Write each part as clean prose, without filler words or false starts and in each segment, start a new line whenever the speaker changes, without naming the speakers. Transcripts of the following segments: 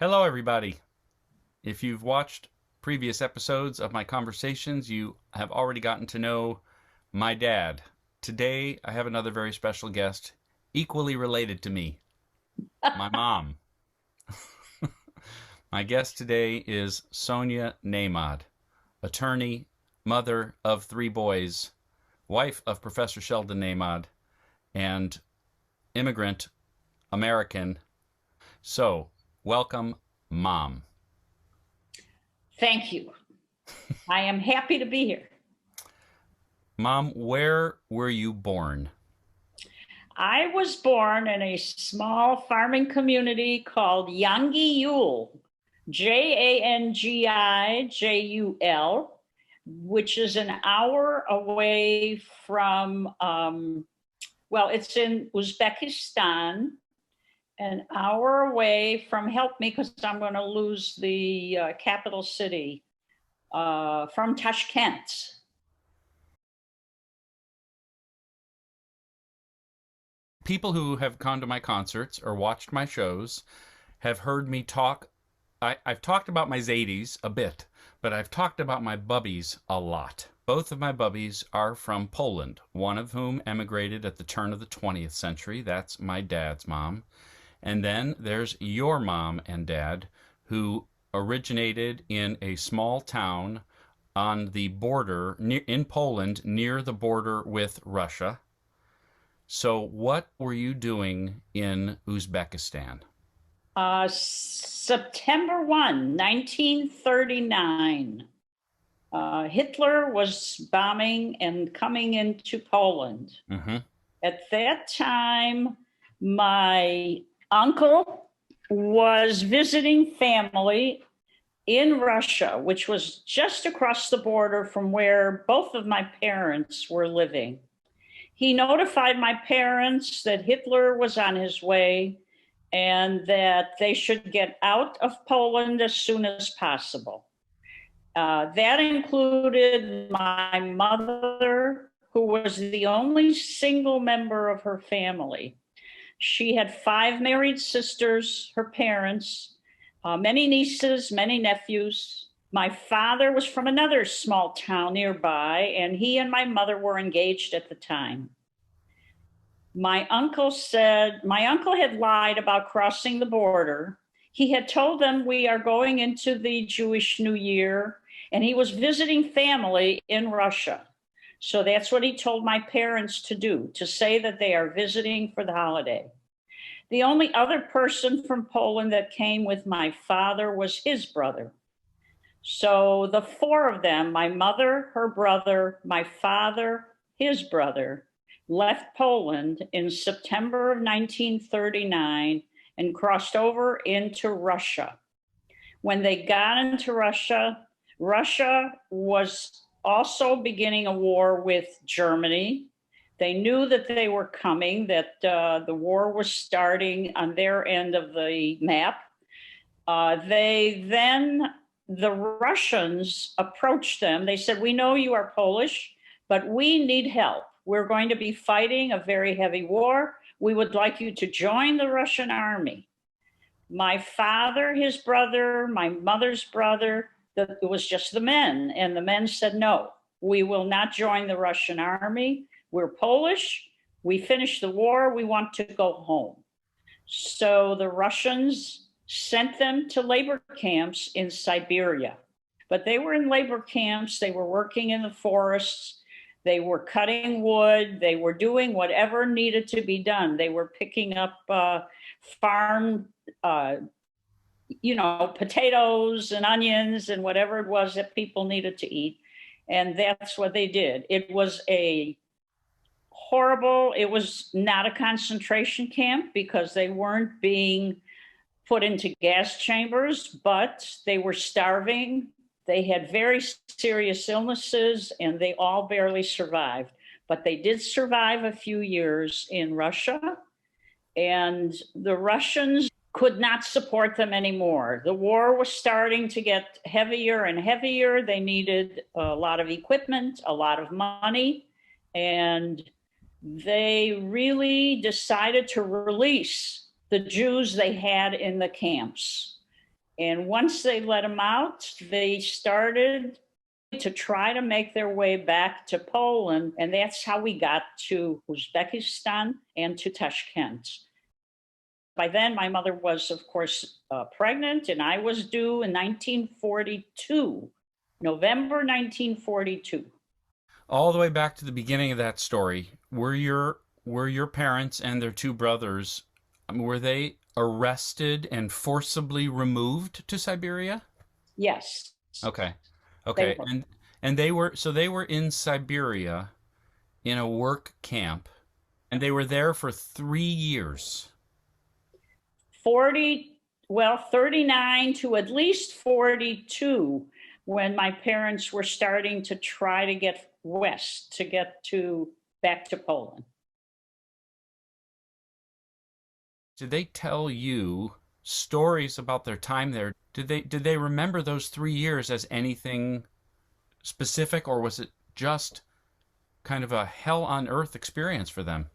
Hello, everybody. If you've watched previous episodes of my conversations, you have already gotten to know my dad. Today, I have another very special guest, equally related to me, my mom. My guest today is Sonia Nahmod, attorney, mother of three boys, wife of Professor Sheldon Nahmod, and immigrant American. So, welcome, Mom.
Thank you. I am happy to be here.
Mom, where were you born?
I was born in a small farming community called Yangijul, Jangijul, which is an hour away from, it's in Uzbekistan, an hour away from, help me because I'm going to lose the capital city, from Tashkent.
People who have gone to my concerts or watched my shows have heard me talk. I've talked about my Zadies a bit, but I've talked about my bubbies a lot. Both of my bubbies are from Poland, one of whom emigrated at the turn of the 20th century. That's my dad's mom. And then there's your mom and dad, who originated in a small town on the border in Poland near the border with Russia. So, what were you doing in Uzbekistan?
September 1, 1939, Hitler was bombing and coming into Poland.
Mm-hmm.
At that time, my uncle was visiting family in Russia, which was just across the border from where both of my parents were living. He notified my parents that Hitler was on his way and that they should get out of Poland as soon as possible. That included my mother, who was the only single member of her family. She had 5 married sisters, her parents, many nieces, many nephews. My father was from another small town nearby, and he and my mother were engaged at the time. My uncle had lied about crossing the border. He had told them we are going into the Jewish New Year, and he was visiting family in Russia. So that's what he told my parents to do, to say that they are visiting for the holiday. The only other person from Poland that came with my father was his brother. So the 4 of them, my mother, her brother, my father, his brother, left Poland in September of 1939 and crossed over into Russia. When they got into Russia, Russia was also beginning a war with Germany. They knew that they were coming, that the war was starting on their end of the map. The Russians approached them. They said, "We know you are Polish, but we need help. We're going to be fighting a very heavy war. We would like you to join the Russian army." My father, his brother, my mother's brother, it was just the men. And the men said, "No, we will not join the Russian army. We're Polish. We finished the war. We want to go home." So the Russians sent them to labor camps in Siberia. But they were in labor camps. They were working in the forests. They were cutting wood. They were doing whatever needed to be done. They were picking up farm, potatoes and onions and whatever it was that people needed to eat. And that's what they did. It was it was not a concentration camp because they weren't being put into gas chambers, but they were starving. They had very serious illnesses and they all barely survived. But they did survive a few years in Russia, and the Russians could not support them anymore. The war was starting to get heavier and heavier. They needed a lot of equipment, a lot of money, and they really decided to release the Jews they had in the camps. And once they let them out, they started to try to make their way back to Poland. And that's how we got to Uzbekistan and to Tashkent. By then, my mother was, of course, pregnant, and I was due in 1942, November 1942.
All the way back to the beginning of that story, were your parents and their two brothers, were they arrested and forcibly removed to Siberia?
Yes,
Okay.
they
Okay.
were.
And they were in Siberia in a work camp, and they were there for 3 years.
40, well, 39 to at least 42 when my parents were starting to try to get west, to get to back to Poland.
Did they tell you stories about their time there? Did they remember those 3 years as anything specific, or was it just kind of a hell on earth experience for them?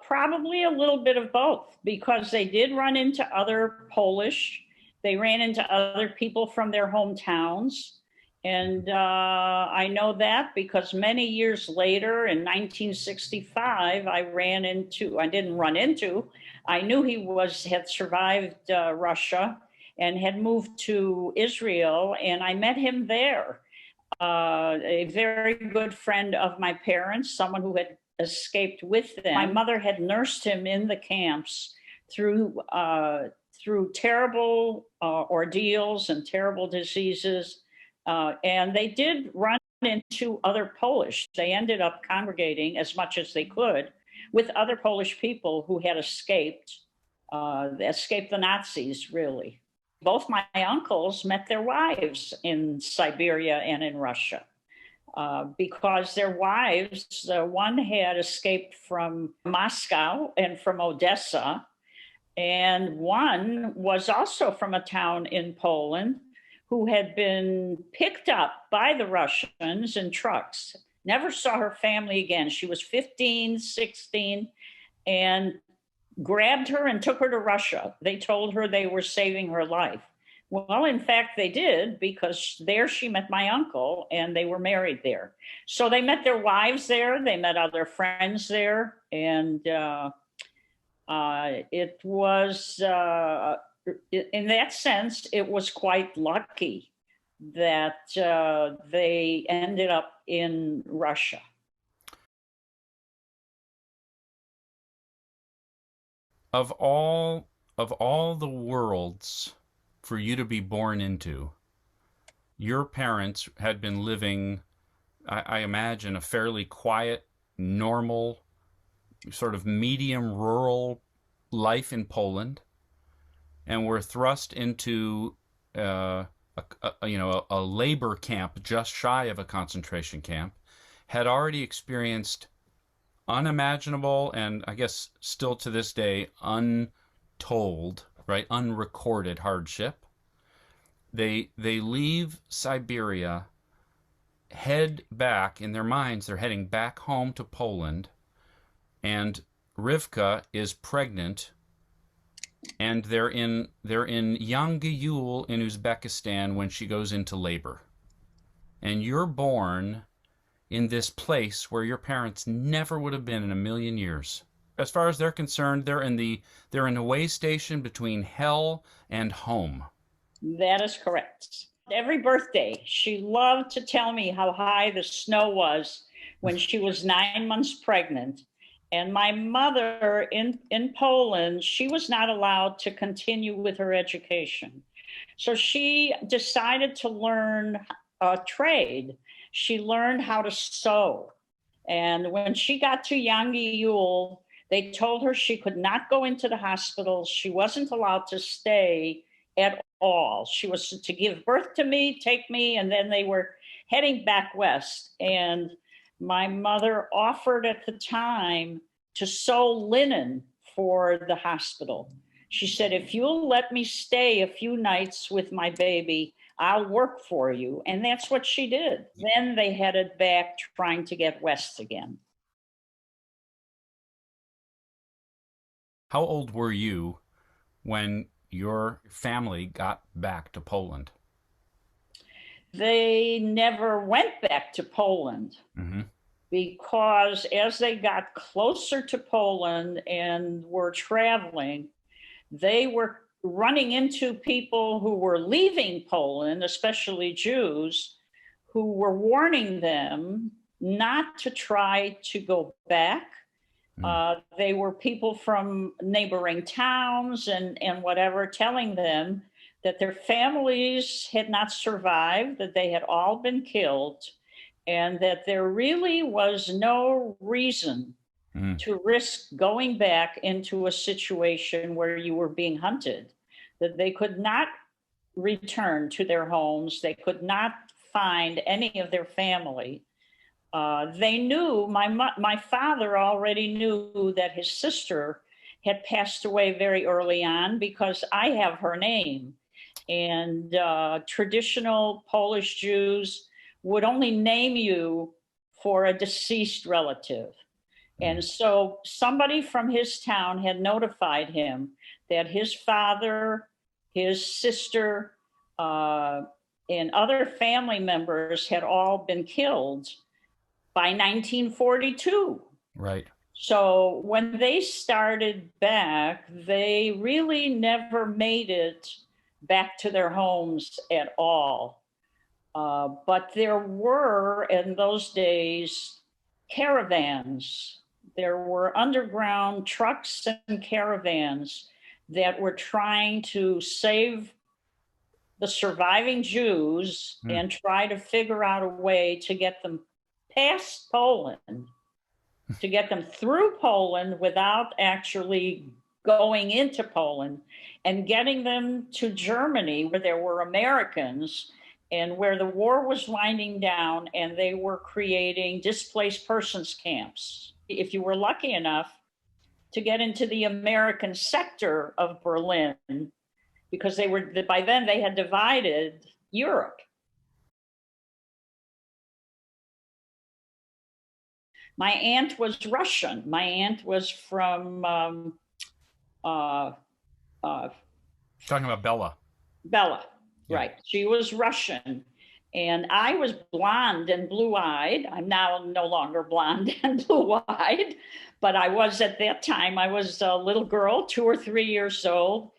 Probably a little bit of both, because they did run into other Polish. They ran into other people from their hometowns. And I know that because many years later in 1965, I didn't run into, I knew he had survived Russia and had moved to Israel, and I met him there. A very good friend of my parents, someone who had escaped with them. My mother had nursed him in the camps through terrible ordeals and terrible diseases, and they did run into other Polish. They ended up congregating as much as they could with other Polish people who had escaped the Nazis, really. Both my uncles met their wives in Siberia and in Russia because their wives, one had escaped from Moscow and from Odessa, and one was also from a town in Poland who had been picked up by the Russians in trucks. Never saw her family again. She was 15, 16, and grabbed her and took her to Russia. They told her they were saving her life. Well, in fact, they did, because there she met my uncle and they were married there. So they met their wives there, they met other friends there, and it was, in that sense, it was quite lucky that they ended up in Russia.
Of all the worlds for you to be born into, your parents had been living, I imagine, a fairly quiet, normal, sort of medium rural life in Poland, and were thrust into a labor camp just shy of a concentration camp, had already experienced unimaginable, and I guess still to this day untold, right, unrecorded hardship. They leave Siberia, head back in their minds. They're heading back home to Poland, and Rivka is pregnant, and they're in Yangiyul in Uzbekistan when she goes into labor, and you're born in this place where your parents never would have been in a million years. As far as they're concerned, they're in a way station between hell and home.
That is correct. Every birthday, she loved to tell me how high the snow was when she was 9 months pregnant. And my mother in Poland, she was not allowed to continue with her education. So she decided to learn a trade. She learned how to sew. And when she got to Yangi Yule, they told her she could not go into the hospital. She wasn't allowed to stay at all. She was to give birth to me, take me, and then they were heading back west. And my mother offered at the time to sew linen for the hospital. She said, if you'll let me stay a few nights with my baby, I'll work for you. And that's what she did. Then they headed back trying to get west again.
How old were you when your family got back to Poland?
They never went back to Poland
Mm-hmm.
because as they got closer to Poland and were traveling, they were running into people who were leaving Poland, especially Jews, who were warning them not to try to go back. They were people from neighboring towns and whatever, telling them that their families had not survived, that they had all been killed, and that there really was no reason
Mm-hmm.
to risk going back into a situation where you were being hunted, that they could not return to their homes, they could not find any of their family. They knew my father already knew that his sister had passed away very early on because I have her name, and traditional Polish Jews would only name you for a deceased relative. And so somebody from his town had notified him that his father, his sister, and other family members had all been killed by 1942.
Right.
So when they started back, they really never made it back to their homes at all. But there were, in those days, caravans. There were underground trucks and caravans that were trying to save the surviving Jews
Mm.
and try to figure out a way to get them past Poland, to get them through Poland without actually going into Poland, and getting them to Germany where there were Americans and where the war was winding down and they were creating displaced persons camps. If you were lucky enough to get into the American sector of Berlin, because they were, by then they had divided Europe. My aunt was Russian. My aunt was from uh,
Talking about Bella.
Bella,
Yeah.
right? She was Russian. And I was blonde and blue eyed. I'm now no longer blonde and blue eyed, but I was at that time. I was a little girl, 2 or 3 years old.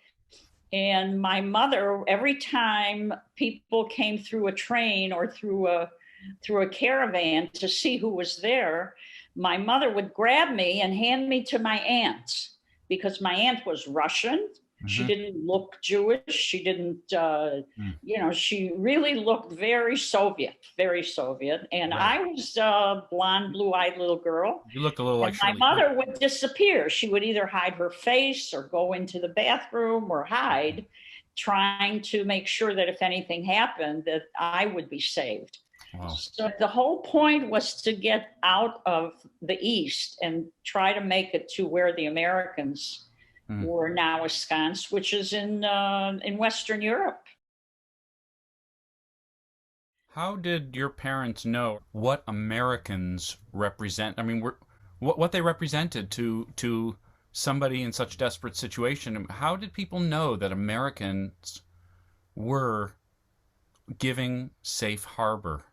And my mother, every time people came through a train or through a caravan to see who was there, my mother would grab me and hand me to my aunt, because my aunt was Russian. She
Mm-hmm.
didn't look Jewish. She didn't, she really looked very Soviet, very Soviet. And
Right.
I was a blonde, blue-eyed little girl.
You looked a little like
And my
Shirley
mother
Cooper.
would disappear. She would either hide her face or go into the bathroom or hide, trying to make sure that if anything happened, that I would be saved.
Wow.
So the whole point was to get out of the East and try to make it to where the Americans were now ensconced, which is in Western Europe.
How did your parents know what Americans represent? I mean, what they represented to somebody in such desperate situation? How did people know that Americans were giving safe harbor?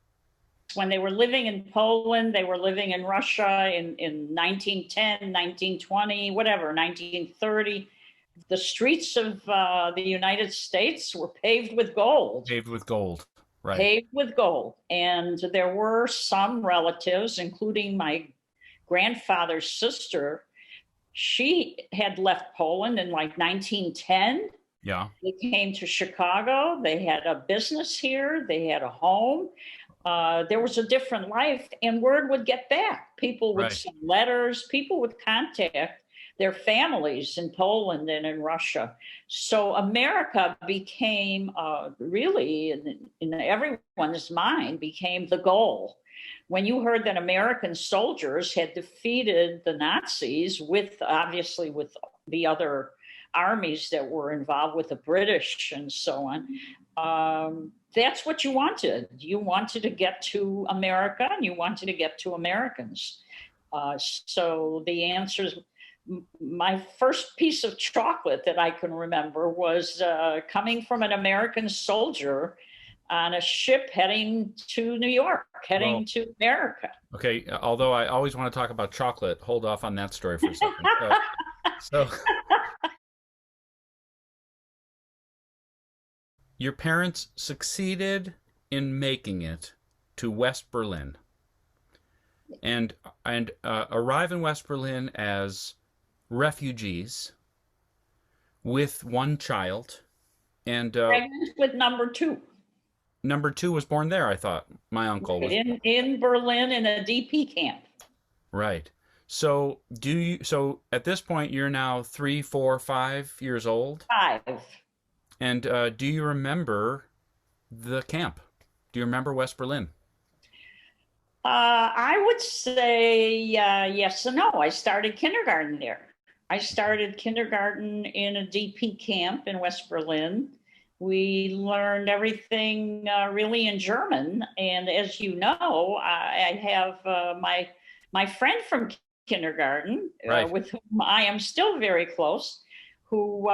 When they were living in Poland, they were living in Russia in 1910, 1920, whatever, 1930. The streets of the United States were paved with gold.
Paved with gold, right?
Paved with gold. And there were some relatives, including my grandfather's sister. She had left Poland in like 1910.
Yeah.
They came to Chicago. They had a business here. They had a home. There was a different life, and word would get back. People would send letters. People would contact their families in Poland and in Russia. So America became really, in everyone's mind, became the goal. When you heard that American soldiers had defeated the Nazis obviously with the other armies that were involved with the British and so on, that's what you wanted. You wanted to get to America, and you wanted to get to Americans. So the answers, my first piece of chocolate that I can remember was coming from an American soldier on a ship heading to New York, heading
Well,
to America.
okay. Although I always want to talk about chocolate, hold off on that story for a second. So your parents succeeded in making it to West Berlin, and arrive in West Berlin as refugees with one child, and
Pregnant with number two.
number two was born there. I thought my uncle was
In Berlin in a DP camp.
right. So do you? So at this point, you're now 3, 4, 5 years old,
5.
and do you remember the camp? Do you remember West Berlin?
I would say yes and no. I started kindergarten there. I started kindergarten in a DP camp in West Berlin. We learned everything really in German, and as you know, I have my friend from kindergarten,
Right.
with whom I am still very close, who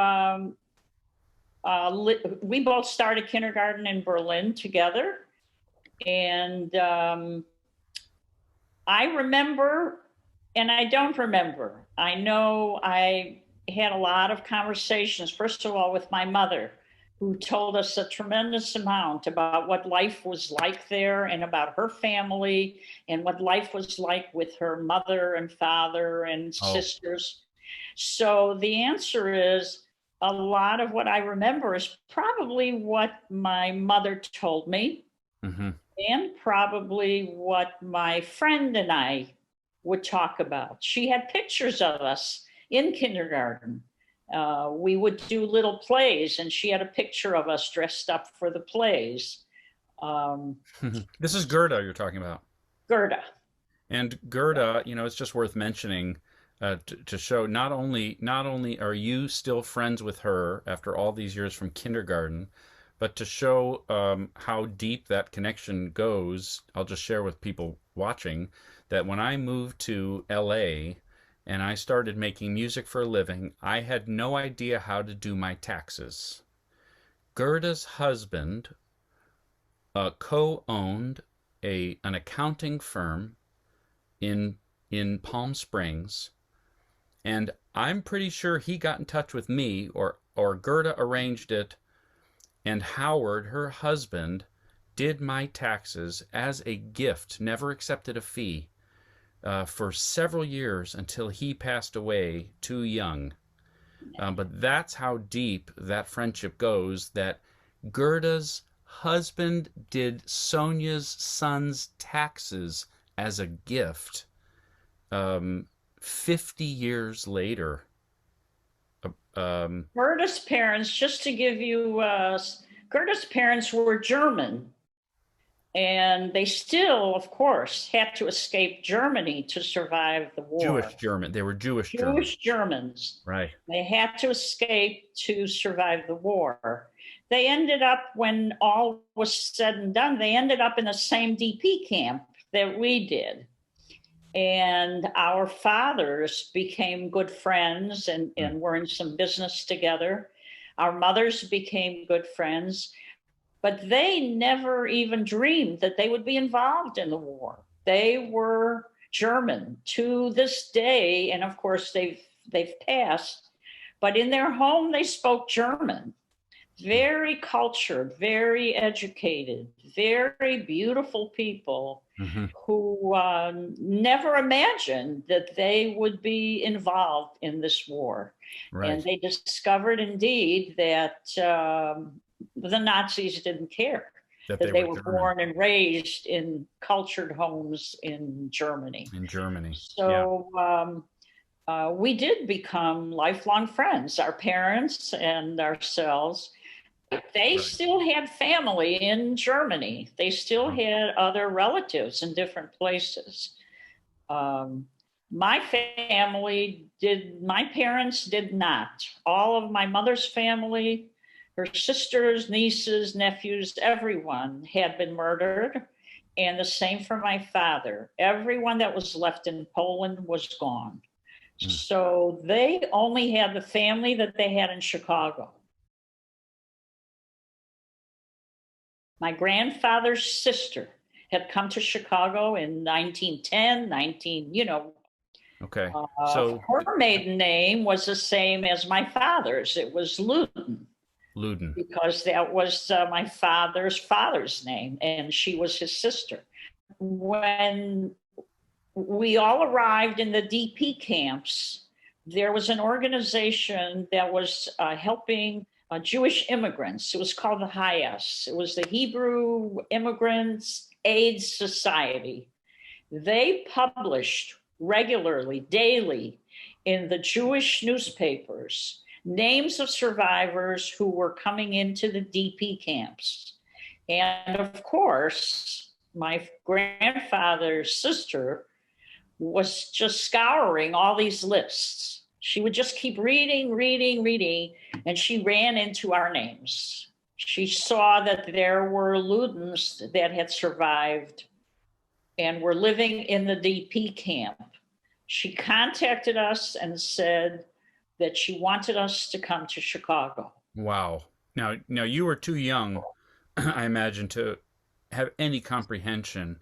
we both started kindergarten in Berlin together, and I remember, and I don't remember. I know I had a lot of conversations, first of all, with my mother, who told us a tremendous amount about what life was like there and about her family and what life was like with her mother and father and
Oh.
sisters. So the answer is a lot of what I remember is probably what my mother told me
Mm-hmm.
and probably what my friend and I would talk about. She had pictures of us in kindergarten. We would do little plays, and she had a picture of us dressed up for the plays. Um,
This is Gerda you're talking about.
Gerda.
And Gerda, it's just worth mentioning to show not only are you still friends with her after all these years from kindergarten, but to show how deep that connection goes. I'll just share with people watching that when I moved to LA and I started making music for a living, I had no idea how to do my taxes. Gerda's husband co-owned a an accounting firm in Palm Springs, and I'm pretty sure he got in touch with me, or Gerda arranged it, and Howard, her husband, did my taxes as a gift, never accepted a fee, for several years until he passed away too young. But that's how deep that friendship goes, that Gerda's husband did Sonia's son's taxes as a gift 50 years later.
Gerda's parents, just to give you, Gerda's parents were German. And they still, of course, had to escape Germany to survive the war.
Jewish German. They were Jewish German.
Jewish Germans.
Right.
They had to escape to survive the war. They ended up, when all was said and done, they ended up in the same DP camp that we did. And our fathers became good friends and were in some business together. Our mothers became good friends, but they never even dreamed that they would be involved in the war. They were German to this day, and of course they've passed, but in their home they spoke German. Very cultured, very educated, very beautiful people
Mm-hmm.
who never imagined that they would be involved in this war. And
Right.
they discovered indeed that the Nazis didn't care,
That they
that they
were
were
German
born and raised in cultured homes in Germany.
in Germany. Yeah.
So we did become lifelong friends, our parents and ourselves. They
Right.
still had family in Germany. They still
Oh.
had other relatives in different places. Um, my my parents did not. All of my mother's family, her sisters, nieces, nephews, everyone had been murdered. And the same for my father. Everyone that was left in Poland was gone.
Mm.
So they only had the family that they had in Chicago. My grandfather's sister had come to Chicago in 1910, 19,
Okay. So
her maiden name was the same as my father's. It was Luton,
Loudon.
because that was my father's name, and she was his sister. When we all arrived in the DP camps, there was an organization that was helping Jewish immigrants. It was called the HIAS. It was the Hebrew Immigrants Aid Society. They published regularly, daily, in the Jewish newspapers, names of survivors who were coming into the DP camps. And of course, my grandfather's sister was just scouring all these lists. She would just keep reading, reading, reading, and she ran into our names. She saw that there were Ludens that had survived and were living in the DP camp. She contacted us and said that she wanted us to come to Chicago.
Wow. Now you were too young, I imagine, to have any comprehension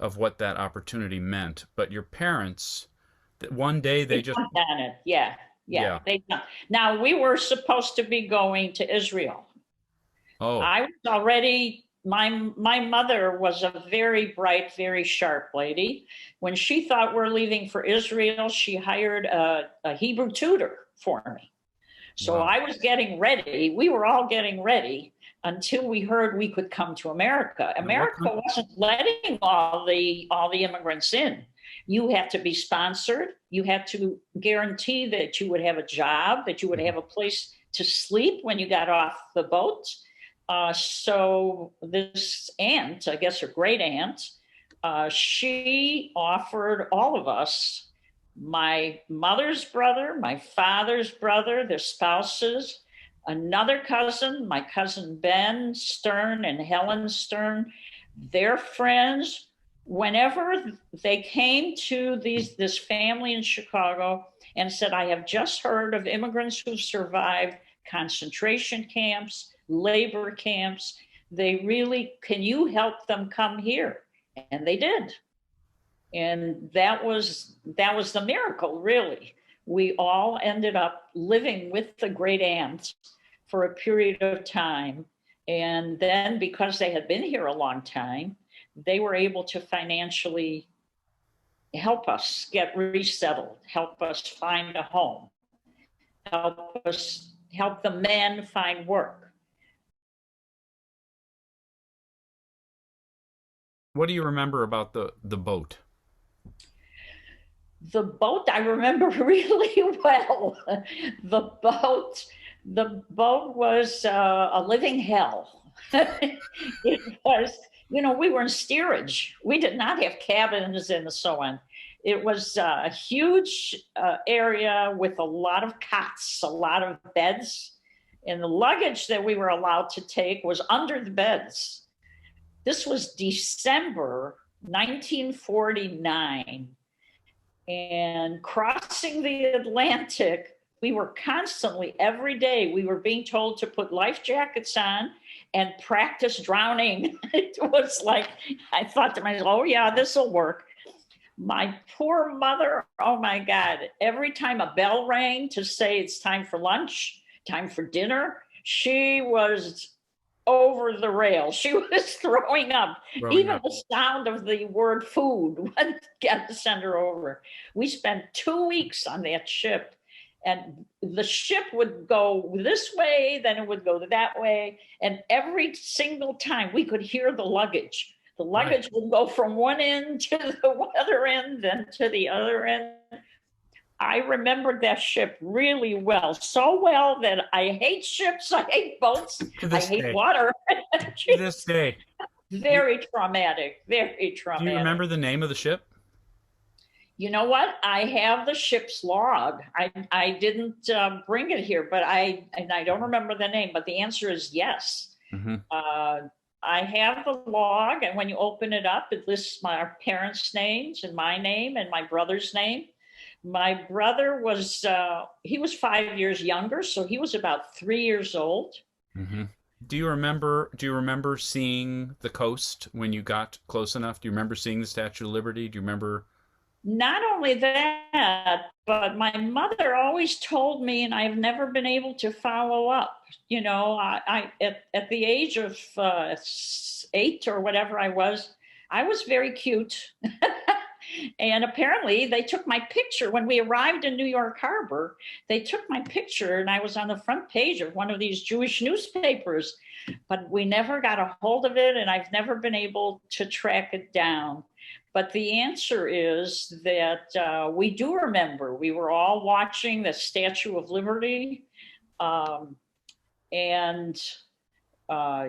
of what that opportunity meant. But your parents, that one day they
They
just,
jumped on it. Yeah, yeah.
yeah.
They Now we were supposed to be going to Israel.
Oh,
I was already my mother was a very bright, very sharp lady. When she thought we're leaving for Israel, she hired a Hebrew tutor for me. So
wow.
I was getting ready. We were all getting ready until we heard we could come to America.
Now, what
America wasn't letting all the immigrants in. You had to be sponsored. You had to guarantee that you would have a job, that you would have a place to sleep when you got off the boat. So this aunt, I guess her great aunt, she offered all of us, my mother's brother, my father's brother, their spouses, another cousin, my cousin Ben Stern and Helen Stern, their friends. Whenever they came to this family in Chicago and said, I have just heard of immigrants who've survived concentration camps, labor camps. Can you help them come here? And they did. And that was the miracle, really. We all ended up living with the great aunt for a period of time. And then because they had been here a long time, they were able to financially help us get resettled, help us find a home, help the men find work.
What do you remember about the boat?
The boat I remember really well. The boat, the boat was a living hell. It was, we were in steerage. We did not have cabins and so on. It was a huge area with a lot of cots, a lot of beds, and the luggage that we were allowed to take was under the beds. This was December 1949. And crossing the Atlantic, we were constantly, every day, we were being told to put life jackets on and practice drowning. It was like, I thought to myself, oh, yeah, this will work. My poor mother, oh my God, every time a bell rang to say it's time for lunch, time for dinner, she was over the rail. She was throwing up.
Growing
Even
up.
the sound of the word food would get to send her over. We spent 2 weeks on that ship, and the ship would go this way, then it would go that way. And every single time we could hear the luggage. The luggage would go from one end to the other end, then to the other end. I remembered that ship really well, so well that I hate ships, I hate boats,
To
I
this
hate
day.
water.
To this day.
Very traumatic, very
Do you
traumatic.
remember the name of the ship?
You know what? I have the ship's log. I didn't bring it here, but I don't remember the name. But the answer is yes.
Mm-hmm.
I have the log, and when you open it up, it lists my parents' names and my name and my brother's name. My brother was, he was 5 years younger, so he was about 3 years old.
Hmm. Do you remember seeing the coast when you got close enough? Do you remember seeing the Statue of Liberty? Do you remember?
Not only that, but my mother always told me, and I've never been able to follow up. At the age of 8 or whatever I was very cute. And apparently they took my picture when we arrived in New York Harbor. They took my picture and I was on the front page of one of these Jewish newspapers, but we never got a hold of it and I've never been able to track it down. But the answer is that we do remember we were all watching the Statue of Liberty. Um, and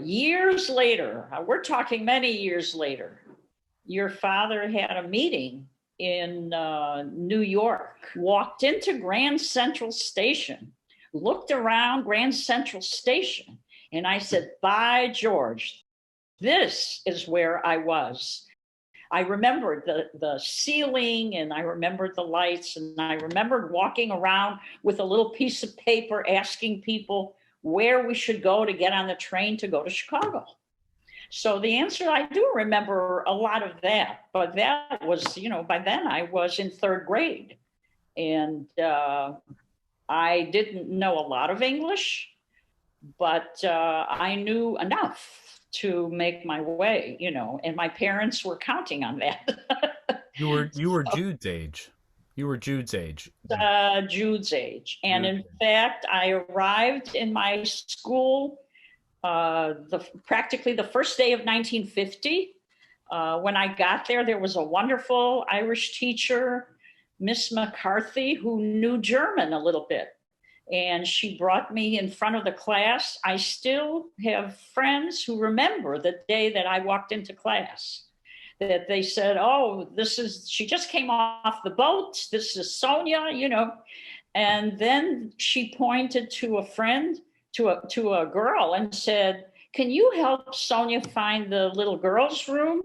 Years later, we're talking many years later, your father had a meeting in New York, walked into Grand Central Station, looked around Grand Central Station, and I said, by George, this is where I was. I remembered the ceiling and I remembered the lights and I remembered walking around with a little piece of paper asking people where we should go to get on the train to go to Chicago. So the answer, I do remember a lot of that, but that was, by then I was in third grade and I didn't know a lot of English, but I knew enough to make my way, and my parents were counting on that.
You were Jude's age. You were Jude's age.
Jude's age. And
Jude's
in
age.
fact, I arrived in my school practically the first day of 1950. When I got there, there was a wonderful Irish teacher, Miss McCarthy, who knew German a little bit. And she brought me in front of the class. I still have friends who remember the day that I walked into class, that they said, oh, she just came off the boat. This is Sonia. And then she pointed to a friend, to a girl and said, can you help Sonia find the little girl's room?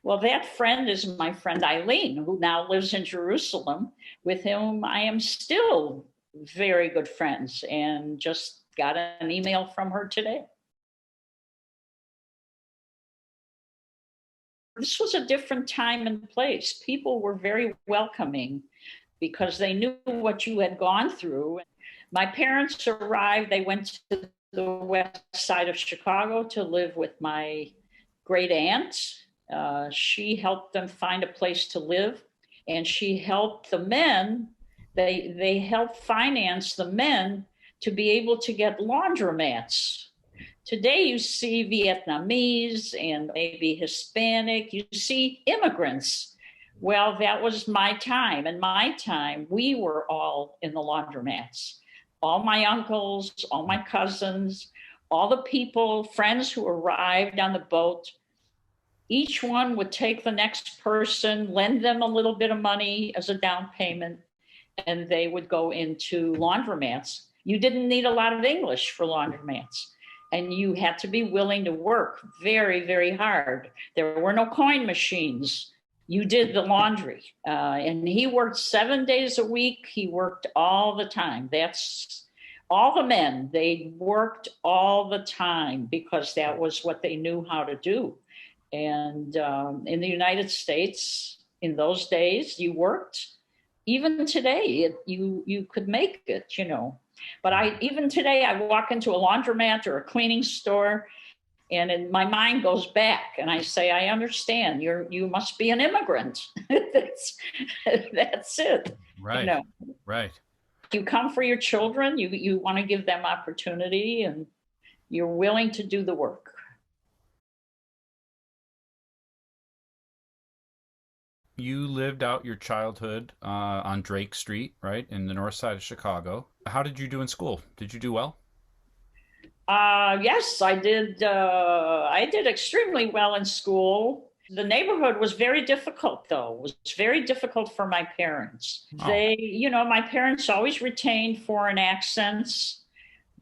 Well, that friend is my friend Eileen, who now lives in Jerusalem, with whom I am still very good friends and just got an email from her today. This was a different time and place. People were very welcoming because they knew what you had gone through. My parents arrived, they went to the west side of Chicago to live with my great aunt. She helped them find a place to live and she helped the men. They helped finance the men to be able to get laundromats. Today you see Vietnamese and maybe Hispanic, you see immigrants. Well, that was my time. In my time, we were all in the laundromats. All my uncles, all my cousins, all the people, friends who arrived on the boat, each one would take the next person, lend them a little bit of money as a down payment, and they would go into laundromats. You didn't need a lot of English for laundromats. And you had to be willing to work very, very hard. There were no coin machines. You did the laundry. And he worked 7 days a week. He worked all the time. That's all the men. They worked all the time because that was what they knew how to do. And in the United States, in those days, you worked. Even today, you could make it. But even today, I walk into a laundromat or a cleaning store, and my mind goes back, and I say, I understand. You must be an immigrant. That's it.
Right. Right.
You come for your children. You want to give them opportunity, and you're willing to do the work.
You lived out your childhood on Drake Street, right, in the north side of Chicago. How did you do in school? Did you do well?
Yes, I did. I did extremely well in school. The neighborhood was very difficult, though. It was very difficult for my parents.
Oh,
My parents always retained foreign accents.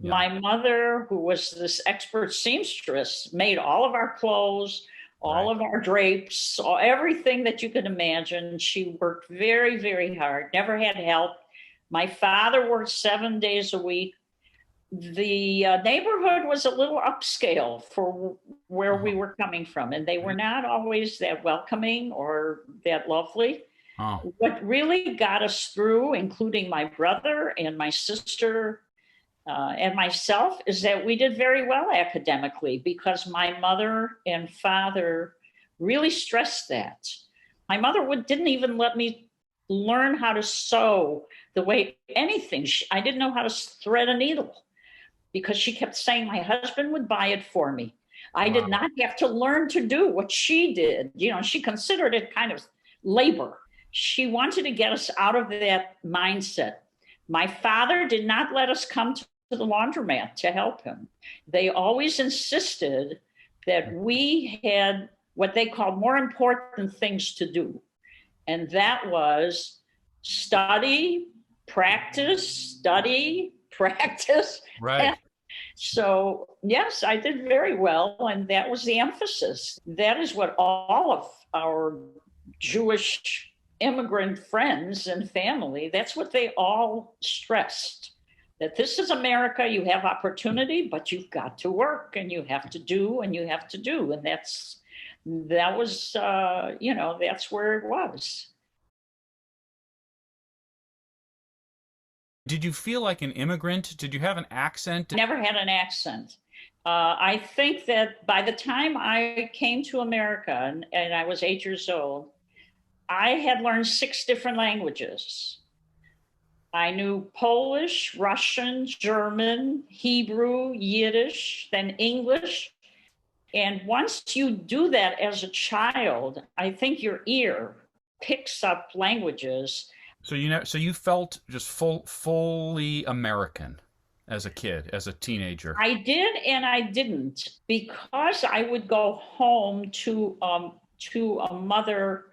yeah.
My mother, who was this expert seamstress, made all of our clothes. all
Right.
of our drapes, everything that you could imagine. She worked very, very hard, never had help. My father worked 7 days a week. The neighborhood was a little upscale for where we
Oh,
were coming from, and they were
right.
not always that welcoming or that lovely.
Oh,
What really got us through, including my brother and my sister and myself, is that we did very well academically because my mother and father really stressed that. My mother didn't even let me learn how to sew the way anything. I didn't know how to thread a needle because she kept saying my husband would buy it for me. I did
wow.
not have to learn to do what she did. You know, she considered it kind of labor. She wanted to get us out of that mindset. My father did not let us come to the laundromat to help him. They always insisted that we had what they called more important things to do. And that was study, practice, study, practice.
Right.
So, yes, I did very well. And that was the emphasis. That is what all of our Jewish immigrant friends and family, that's what they all stressed. That this is America, you have opportunity, but you've got to work and you have to do and you have to do. And that was, that's where it was.
Did you feel like an immigrant? Did you have an accent?
Never had an accent. I think that by the time I came to America and I was 8 years old, I had learned 6 different languages. I knew Polish, Russian, German, Hebrew, Yiddish, then English. And once you do that as a child, I think your ear picks up languages.
So you felt just fully American as a kid, as a teenager.
I did and I didn't because I would go home to a mother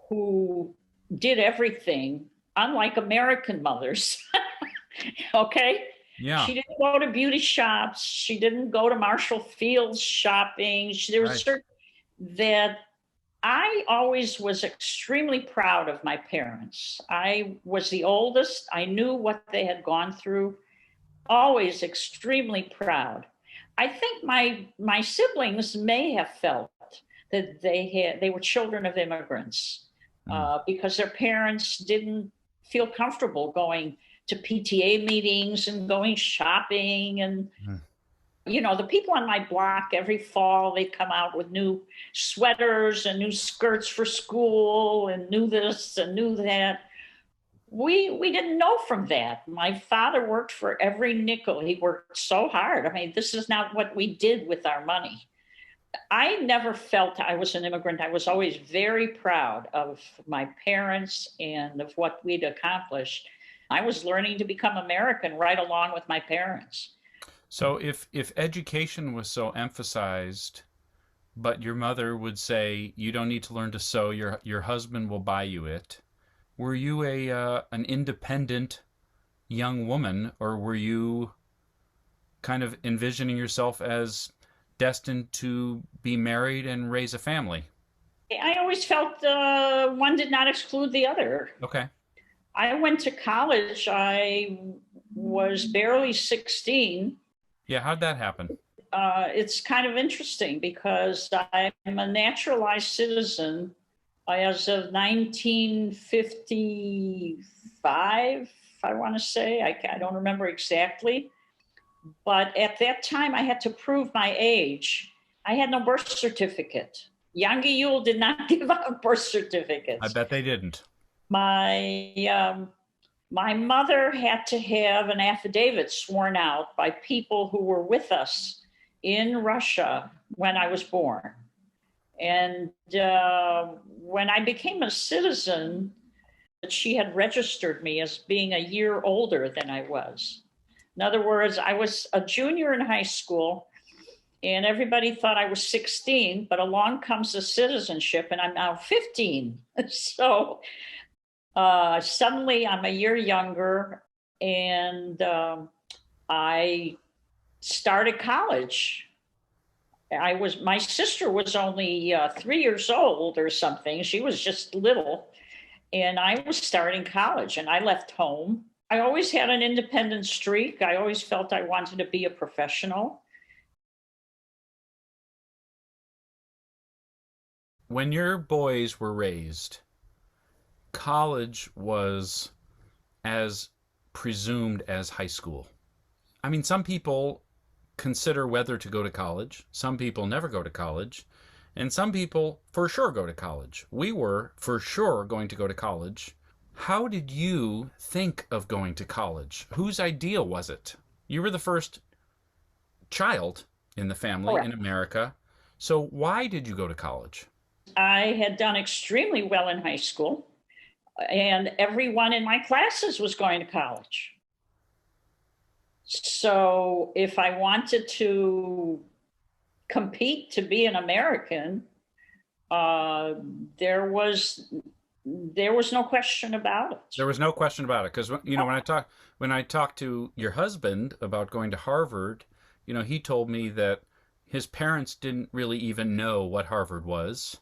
who did everything, unlike American mothers. Okay,
Yeah.
she didn't go to beauty shops. She didn't go to Marshall Fields shopping. There was
Right.
certain that I always was extremely proud of my parents. I was the oldest. I knew what they had gone through. Always extremely proud. I think my siblings may have felt that they were children of immigrants
Mm.
because their parents didn't feel comfortable going to PTA meetings and going shopping. And
Mm.
the people on my block every fall they come out with new sweaters and new skirts for school and new this and new that. We didn't know from that. My father worked for every nickel. He worked so hard. I mean, this is not what we did with our money. I never felt I was an immigrant. I was always very proud of my parents and of what we'd accomplished. I was learning to become American right along with my parents.
So if education was so emphasized, but your mother would say you don't need to learn to sew, your husband will buy you it. Were you a an independent young woman, or were you kind of envisioning yourself as destined to be married and raise a family?
I always felt one did not exclude the other.
Okay.
I went to college. I was barely 16.
Yeah, how'd that happen?
It's kind of interesting because I'm a naturalized citizen as of 1955, I want to say. I don't remember exactly. But at that time, I had to prove my age. I had no birth certificate. Yangi Yule did not give out birth
I
certificates.
bet they didn't.
My my mother had to have an affidavit sworn out by people who were with us in Russia when I was born. And when I became a citizen, she had registered me as being a year older than I was. In other words, I was a junior in high school and everybody thought I was 16, but along comes the citizenship and I'm now 15. So suddenly I'm a year younger and I started college. My sister was only 3 years old or something. She was just little. And I was starting college and I left home. I always had an independent streak. I always felt I wanted to be a professional.
When your boys were raised, college was as presumed as high school. I mean, some people consider whether to go to college, some people never go to college, and some people for sure go to college. We were for sure going to go to college. How did you think of going to college? Whose idea was it? You were the first child in the family in
Correct.
America. So why did you go to college?
I had done extremely well in high school, and everyone in my classes was going to college. So if I wanted to compete to be an American, uh, there was there was no question about it.
There was no question about it because when I talked to your husband about going to Harvard, he told me that his parents didn't really even know what Harvard was,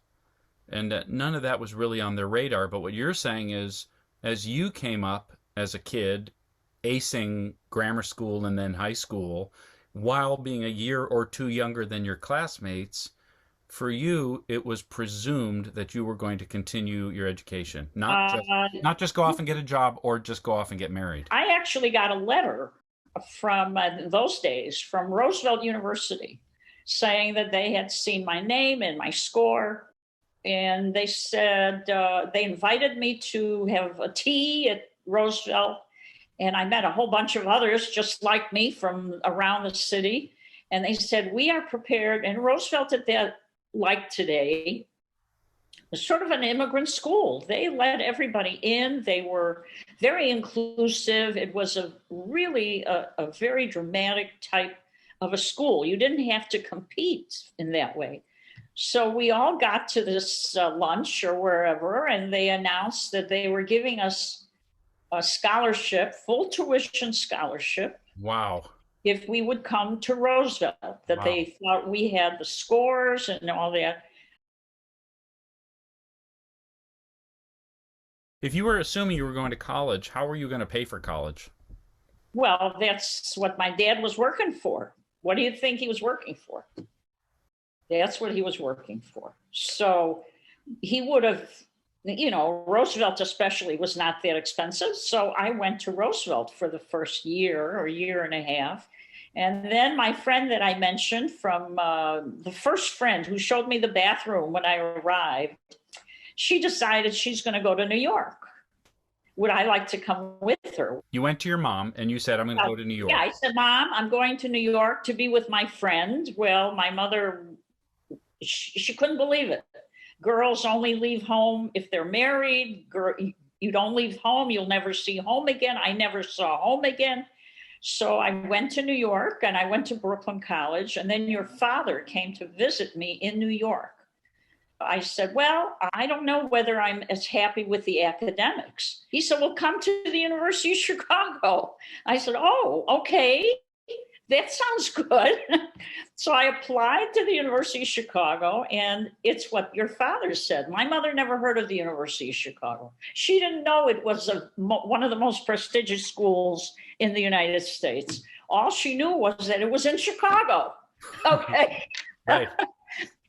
and that none of that was really on their radar. But what you're saying is, as you came up as a kid, acing grammar school and then high school, while being a year or two younger than your classmates, for you it was presumed that you were going to continue your education,
Uh,
not just go off and get a job or just go off and get married.
I actually got a letter from those days from Roosevelt University saying that they had seen my name and my score. And they said they invited me to have a tea at Roosevelt. And I met a whole bunch of others just like me from around the city. And they said, we are prepared. And Roosevelt at that, like today, was sort of an immigrant school. They let everybody in. They were very inclusive. It was a really a very dramatic type of a school. You didn't have to compete in that way. So we all got to this lunch or wherever, and they announced that they were giving us a scholarship, full tuition scholarship,
Wow.
if we would come to Roosevelt, that
Wow.
they thought we had the scores and all that.
If you were assuming you were going to college, how were you going to pay for college?
Well, that's what my dad was working for. What do you think he was working for? That's what he was working for. So he would have, Roosevelt especially was not that expensive. So I went to Roosevelt for the first year or year and a half. And then my friend that I mentioned from the first friend who showed me the bathroom when I arrived, she decided she's going to go to New York. Would I like to come with her?
You went to your mom and you said, I'm going to go to New
Yeah,
York.
I said, Mom, I'm going to New York to be with my friend. Well, my mother, she couldn't believe it. Girls only leave home if they're married. You don't leave home, you'll never see home again. I never saw home again. So I went to New York and I went to Brooklyn College. And then your father came to visit me in New York. I said, well, I don't know whether I'm as happy with the academics. He said, well, come to the University of Chicago. I said, oh, okay, that sounds good. So I applied to the University of Chicago, and it's what your father said. My mother never heard of the University of Chicago. She didn't know it was one of the most prestigious schools in the United States. All she knew was that it was in Chicago. Okay.
Right.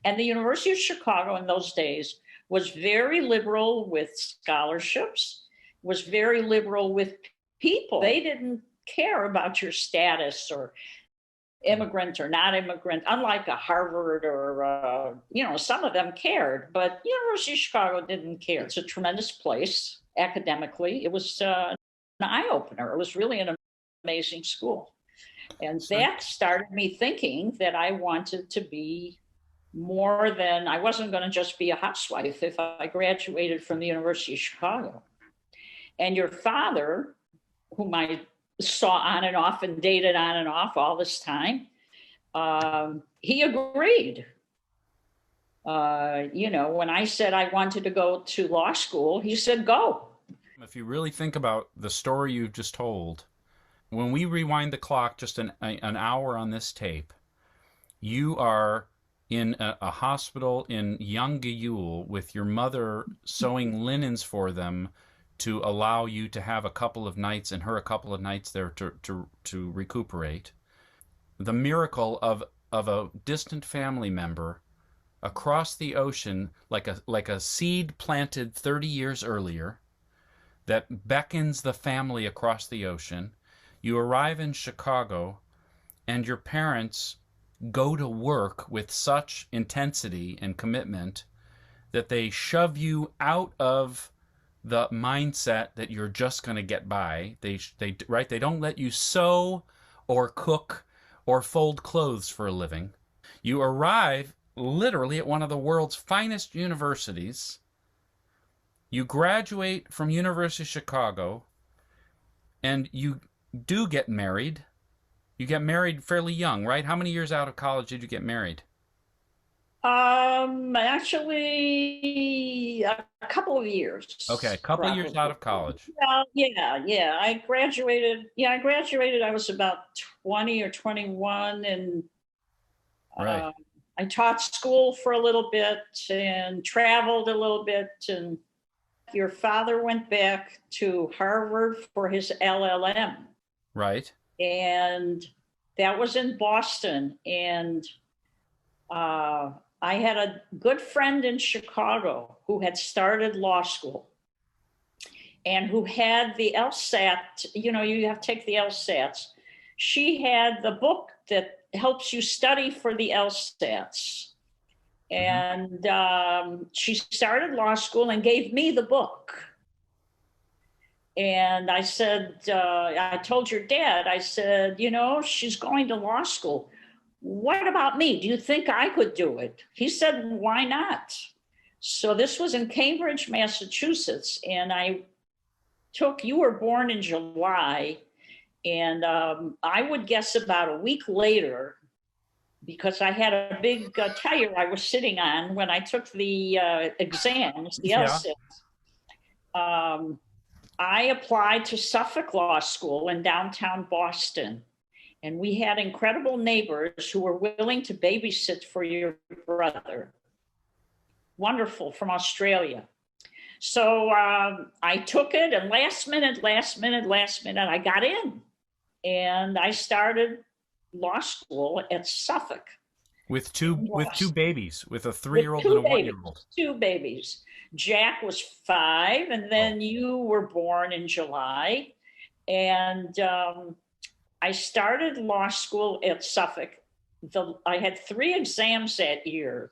And the University of Chicago in those days was very liberal with scholarships, was very liberal with people. They didn't care about your status or immigrant or not immigrant, unlike a Harvard or, some of them cared, but University of Chicago didn't care. It's a tremendous place academically. It was an eye opener. It was really an amazing school. And that started me thinking that I wanted to be more than, I wasn't going to just be a housewife if I graduated from the University of Chicago. And your father, whom I saw on and off and dated on and off all this time, he agreed. When I said I wanted to go to law school, he said, go.
If you really think about the story you've just told, when we rewind the clock just an hour on this tape, you are in a hospital in Yangyul with your mother sewing linens for them to allow you to have a couple of nights and her a couple of nights there to recuperate. The miracle of a distant family member across the ocean, like a seed planted 30 years earlier, that beckons the family across the ocean. You arrive in Chicago, and your parents go to work with such intensity and commitment that they shove you out of the mindset that you're just going to get by. They don't let you sew or cook or fold clothes for a living. You arrive literally at one of the world's finest universities. You graduate from University of Chicago, and you do get married. You get married fairly young, right? How many years out of college did you get married?
Actually, a couple of
Okay, a
years,
couple of years out
probably.
of college.
Well, yeah, yeah. I graduated. Yeah, I graduated. I was about 20 or 21, and
Right,
uh, I taught school for a little bit and traveled a little bit. And your father went back to Harvard for his LLM,
right.
and that was in Boston. And I had a good friend in Chicago who had started law school and who had the LSAT. You know, you have to take the LSATs. She had the book that helps you study for the LSATs.
Hmm.
And she started law school and gave me the book. And I said, I told your dad, I said, you know, she's going to law school. What about me? Do you think I could do it? He said, why not? So this was in Cambridge, Massachusetts. And you were born in July. And I would guess about a week later, because I had a big tire I was sitting on when I took the exams, the
Yeah.
LSAT. Um, I applied to Suffolk Law School in downtown Boston. And we had incredible neighbors who were willing to babysit for your brother. Wonderful, from Australia. So I took it, and last minute, I got in. And I started law school at Suffolk.
With two babies, with a
With
3-year-old and
two
a
babies,
1-year-old.
two babies. Jack was 5, and
Oh,
then you were born in July. And I started law school at Suffolk. I had 3 exams that year.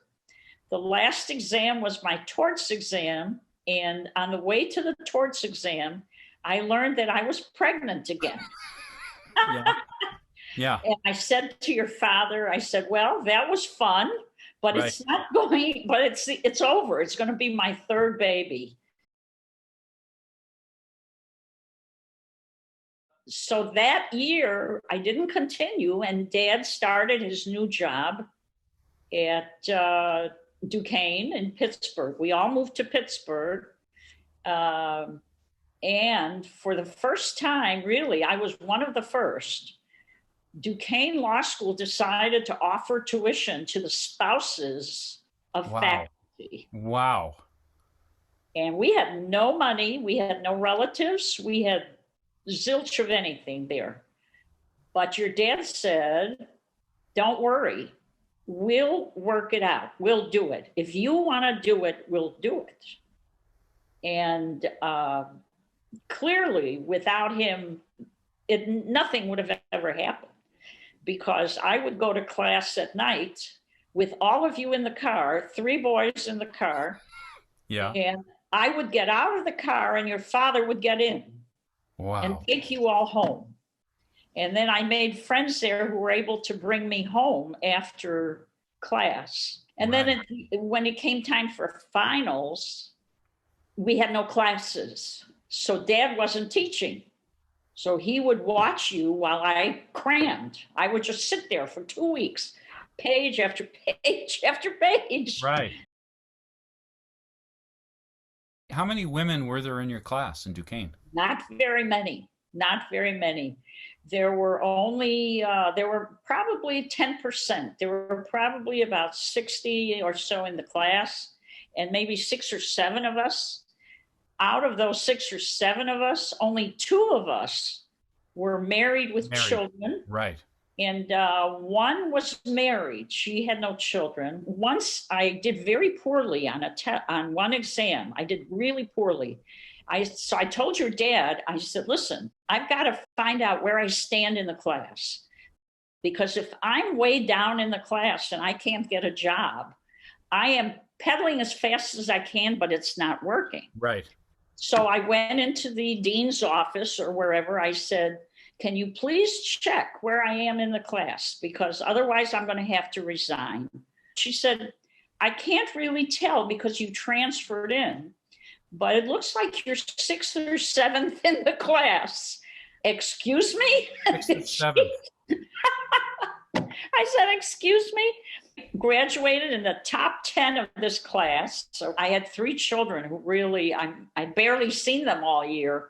The last exam was my torts exam. And on the way to the torts exam, I learned that I was pregnant again.
yeah, yeah,
And I said to your father, I said, well, that was fun, but
right.
it's not going, but it's over. It's going to be my 3rd baby. So that year, I didn't continue, and Dad started his new job at Duquesne in Pittsburgh. We all moved to Pittsburgh. Um, and for the first time, really, I was one of the first. Duquesne Law School decided to offer tuition to the spouses of
Wow,
faculty.
wow.
And we had no money, we had no relatives, we had zilch of anything there. But your dad said, don't worry, we'll work it out, we'll do it. If you want to do it, we'll do it. And clearly, without him, nothing would have ever happened, because I would go to class at night with all of you in the car, 3 boys in the car,
Yeah.
and I would get out of the car and your father would get in and
Wow.
take you all home. And then I made friends there who were able to bring me home after class. And
Right.
then when it came time for finals, we had no classes. So Dad wasn't teaching. So he would watch you while I crammed. I would just sit there for 2 weeks, page after page after page.
Right. How many women were there in your class in Duquesne?
Not very many. not very many. There were probably 10%. There were probably about 60 or so in the class, and maybe 6 or 7 of us. Out of those 6 or 7 of us, only 2 of us were married with
Married.
children,
Right.
and one was married. She had no children. Once I did very poorly on on one exam. I did really poorly. So I told your dad, I said, listen, I've got to find out where I stand in the class. Because if I'm way down in the class and I can't get a job, I am pedaling as fast as I can, but it's not working.
Right.
So I went into the dean's office or wherever. I said, can you please check where I am in the class? Because otherwise I'm going to have to resign. She said, I can't really tell because you transferred in, but it looks like you're 6th or 7th in the class. Excuse me?
6th or 7th.
I said, excuse me? Graduated in the top 10 of this class. So I had 3 children who really, I barely seen them all year.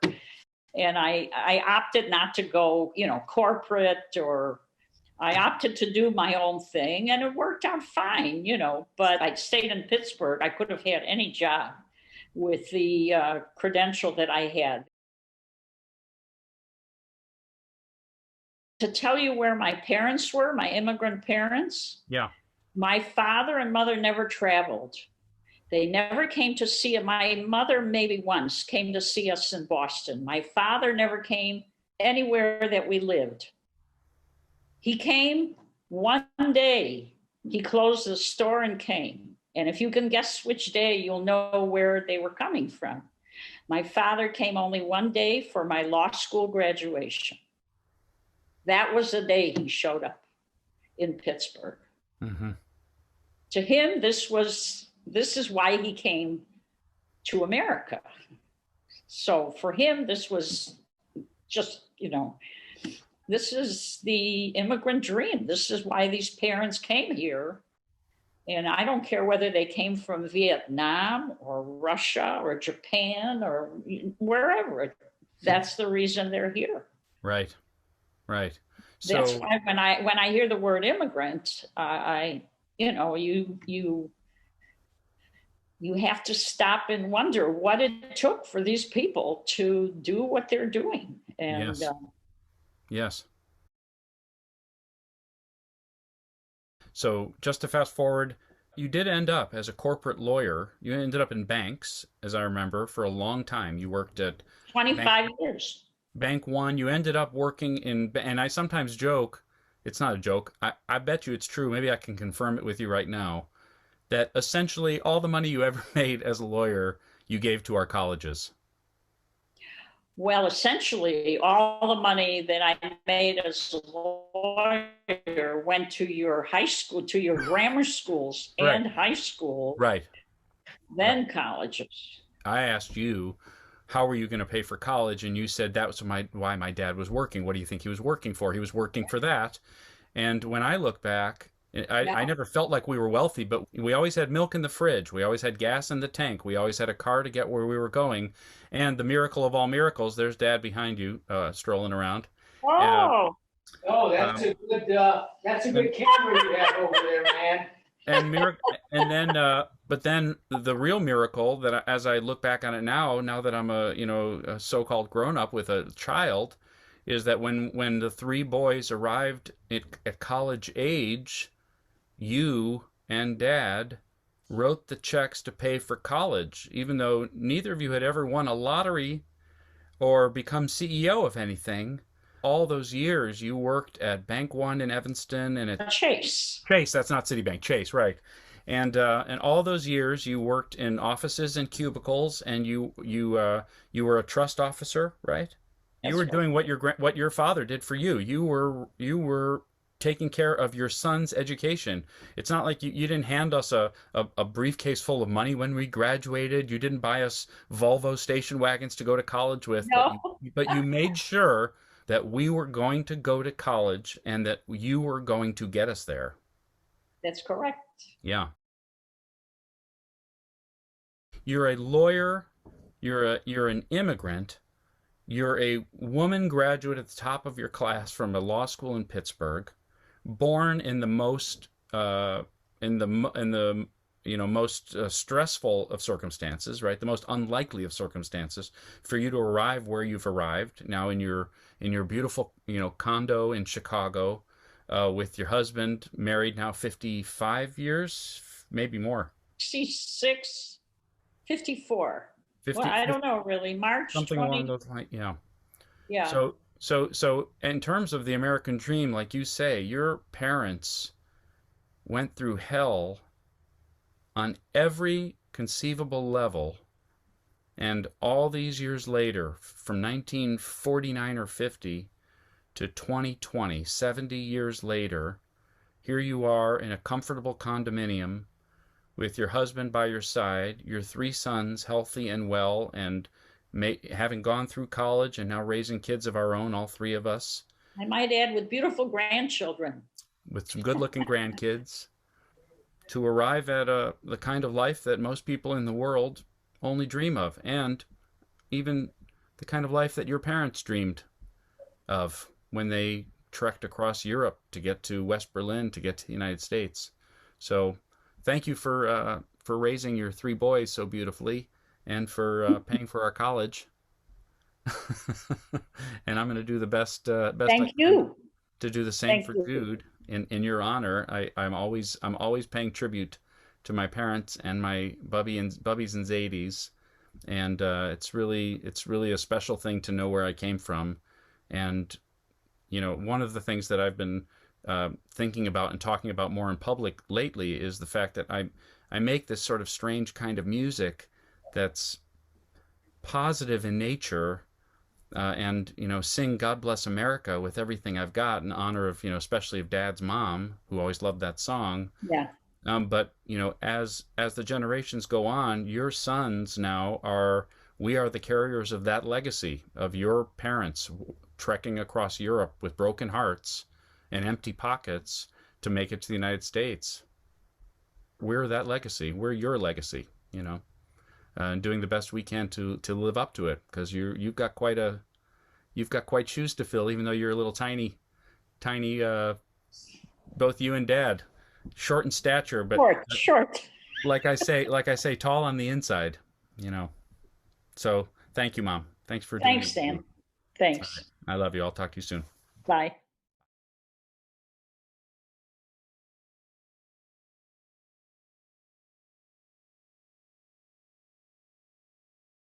And I opted not to go, corporate, or I opted to do my own thing, and it worked out fine, but I stayed in Pittsburgh. I could have had any job with the credential that I had. To tell you where my parents were, my immigrant parents.
Yeah.
My father and mother never traveled. They never came to see it. My mother maybe once came to see us in Boston. My father never came anywhere that we lived. He came one day. He closed the store and came. And if you can guess which day, you'll know where they were coming from. My father came only one day for my law school graduation. That was the day he showed up in Pittsburgh.
Mm-hmm.
To him, this is why he came to America. So for him, this was just, this is the immigrant dream. This is why these parents came here. And I don't care whether they came from Vietnam or Russia or Japan or wherever. That's the reason they're here.
Right. Right. So
that's why when I hear the word immigrant, you have to stop and wonder what it took for these people to do what they're doing. And
yes. Yes. So just to fast forward, you did end up as a corporate lawyer. You ended up in banks, as I remember, for a long time. You worked at
25 years.
Bank One. You ended up working in, and I sometimes joke, it's not a joke, I bet you it's true, maybe I can confirm it with you right now, that essentially all the money you ever made as a lawyer, you gave to our colleges.
Well, essentially, all the money that I made as a lawyer went to your high school, to your grammar schools and high school,
right?
Then colleges.
I asked you, how were you going to pay for college? And you said that was why my dad was working. What do you think he was working for? He was working for that. And when I look back, I never felt like we were wealthy, but we always had milk in the fridge. We always had gas in the tank. We always had a car to get where we were going. And the miracle of all miracles, there's Dad behind you, strolling around.
Oh,
that's a good camera you have over there, man.
But then the real miracle that, as I look back on it now that I'm a so-called grown-up with a child, is that when the 3 boys arrived at college age, you and Dad wrote the checks to pay for college, even though neither of you had ever won a lottery or become CEO of anything. All those years you worked at Bank One in Evanston and at
Chase.
Chase, that's not Citibank, Chase, right? And all those years you worked in offices and cubicles, and you were a trust officer, right? You were doing what your father did for you. You were taking care of your son's education. It's not like you didn't hand us a briefcase full of money when we graduated. You didn't buy us Volvo station wagons to go to college with.
No.
But you made sure that we were going to go to college and that you were going to get us there.
That's correct.
Yeah. You're a lawyer. You're an immigrant. You're a woman graduate at the top of your class from a law school in Pittsburgh, born in the most in the most stressful of circumstances, right? The most unlikely of circumstances for you to arrive where you've arrived now in your beautiful condo in Chicago, with your husband, married now 55 years, maybe more.
66, 54. Well,
50,
I don't know really. March
something along
20.
those lines. Yeah.
Yeah.
So in terms of the American dream, like you say, your parents went through hell on every conceivable level, and all these years later, from 1949 or 50 to 2020, 70 years later, here you are in a comfortable condominium with your husband by your side, your three sons healthy and well, and having gone through college and now raising kids of our own, all three of us,
I might add with beautiful grandchildren.
with some good-looking grandkids, to arrive at the kind of life that most people in the world only dream of, and even the kind of life that your parents dreamed of when they trekked across Europe to get to West Berlin, to get to the United States. So thank you for raising your three boys so beautifully, and for paying for our college. And I'm going to do the best I
Thank
can
you.
to do the same
Thank
for
you.
Jude. In your honor, I'm always paying tribute to my parents and my Bubbies and Zadies, and it's really a special thing to know where I came from. And one of the things that I've been thinking about and talking about more in public lately is the fact that I make this sort of strange kind of music that's positive in nature, and sing "God Bless America" with everything I've got in honor of especially of Dad's mom, who always loved that song.
Yeah.
But as the generations go on, your sons now we are the carriers of that legacy of your parents trekking across Europe with broken hearts and empty pockets to make it to the United States. We're that legacy. We're your legacy. And doing the best we can to live up to it, because you've got quite shoes to fill, even though you're a little tiny, both you and Dad, short in stature, but
Short.
like I say, tall on the inside. So thank you, Mom. Thanks for doing
Thanks,
it.
Dan. Thanks.
I love you. I'll talk to you soon.
Bye.